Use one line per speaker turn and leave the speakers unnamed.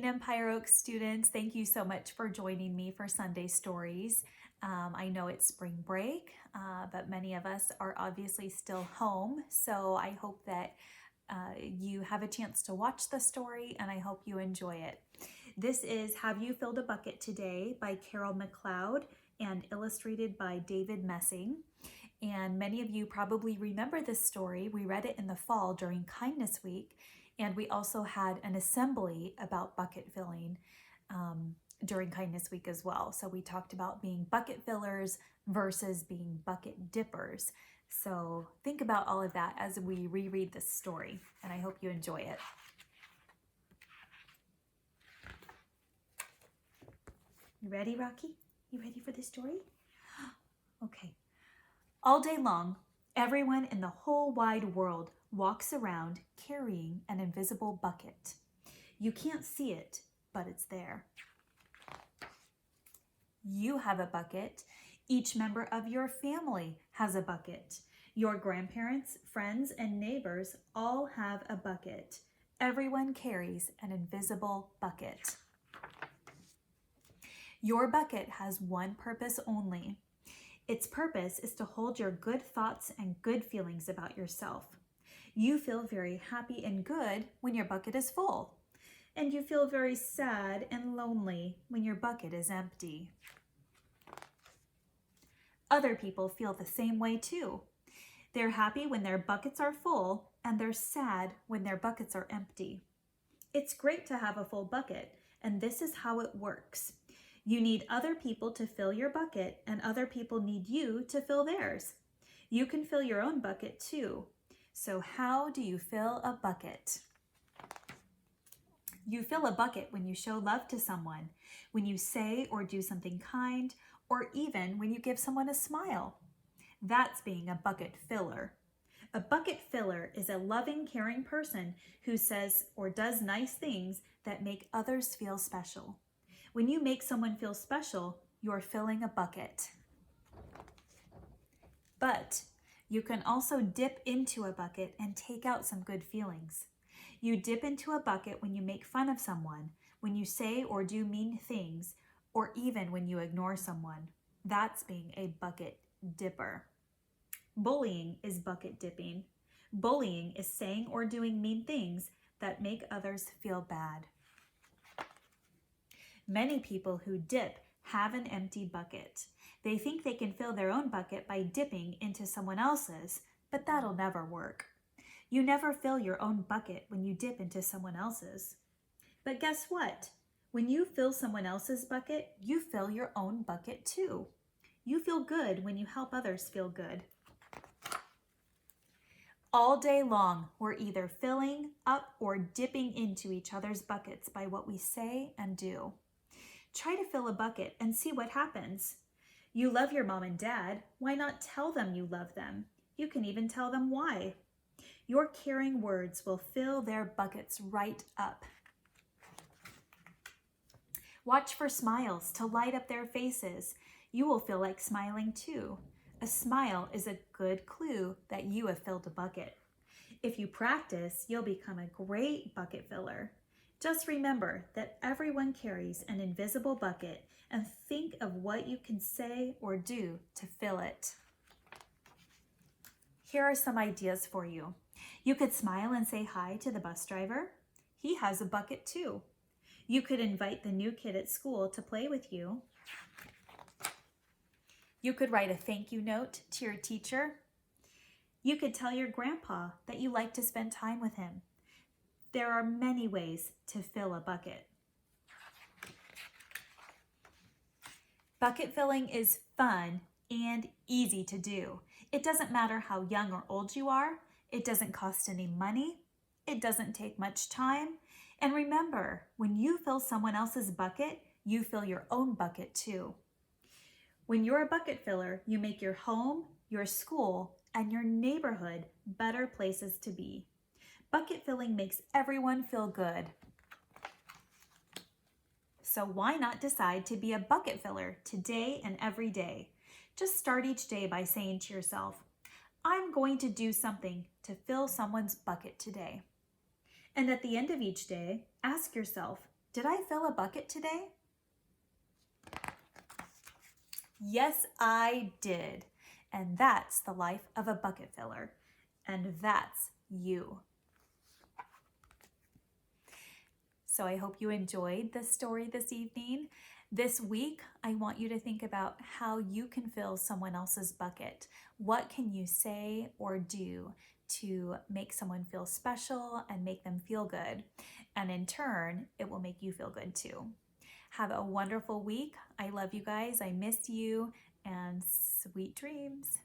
morning, Empire Oaks students. Thank you so much for joining me for Sunday Stories. I know it's spring break, but many of us are obviously still home, so I hope that you have a chance to watch the story and I hope you enjoy it. This is Have You Filled a Bucket Today by Carol McLeod and illustrated by David Messing. And many of you probably remember this story. We read it in the fall during Kindness Week. And we also had an assembly about bucket filling during Kindness Week as well. So we talked about being bucket fillers versus being bucket dippers. So think about all of that as we reread this story, and I hope you enjoy it. You ready, Rocky? You ready for this story? Okay. All day long, everyone in the whole wide world walks around carrying an invisible bucket. You can't see it, but it's there. You have a bucket. Each member of your family has a bucket. Your grandparents, friends, and neighbors all have a bucket. Everyone carries an invisible bucket. Your bucket has one purpose only. Its purpose is to hold your good thoughts and good feelings about yourself. You feel very happy and good when your bucket is full, and you feel very sad and lonely when your bucket is empty. Other people feel the same way too. They're happy when their buckets are full, and they're sad when their buckets are empty. It's great to have a full bucket, and this is how it works. You need other people to fill your bucket, and other people need you to fill theirs. You can fill your own bucket too. So how do you fill a bucket? You fill a bucket when you show love to someone, when you say or do something kind, or even when you give someone a smile. That's being a bucket filler. A bucket filler is a loving, caring person who says or does nice things that make others feel special. When you make someone feel special, you're filling a bucket. But you can also dip into a bucket and take out some good feelings. You dip into a bucket when you make fun of someone, when you say or do mean things, or even when you ignore someone. That's being a bucket dipper. Bullying is bucket dipping. Bullying is saying or doing mean things that make others feel bad. Many people who dip have an empty bucket. They think they can fill their own bucket by dipping into someone else's, but that'll never work. You never fill your own bucket when you dip into someone else's. But guess what? When you fill someone else's bucket, you fill your own bucket too. You feel good when you help others feel good. All day long, we're either filling up or dipping into each other's buckets by what we say and do. Try to fill a bucket and see what happens. You love your mom and dad. Why not tell them you love them? You can even tell them why. Your caring words will fill their buckets right up. Watch for smiles to light up their faces. You will feel like smiling too. A smile is a good clue that you have filled a bucket. If you practice, you'll become a great bucket filler. Just remember that everyone carries an invisible bucket and think of what you can say or do to fill it. Here are some ideas for you. You could smile and say hi to the bus driver. He has a bucket too. You could invite the new kid at school to play with you. You could write a thank you note to your teacher. You could tell your grandpa that you like to spend time with him. There are many ways to fill a bucket. Bucket filling is fun and easy to do. It doesn't matter how young or old you are. It doesn't cost any money. It doesn't take much time. And remember, when you fill someone else's bucket, you fill your own bucket too. When you're a bucket filler, you make your home, your school, and your neighborhood better places to be. Bucket filling makes everyone feel good. So why not decide to be a bucket filler today and every day? Just start each day by saying to yourself, I'm going to do something to fill someone's bucket today. And at the end of each day, ask yourself, Did I fill a bucket today? Yes, I did. And that's the life of a bucket filler. And that's you. So I hope you enjoyed this story this evening. This week, I want you to think about how you can fill someone else's bucket. What can you say or do to make someone feel special and make them feel good? And in turn, it will make you feel good too. Have a wonderful week. I love you guys. I miss you, and sweet dreams.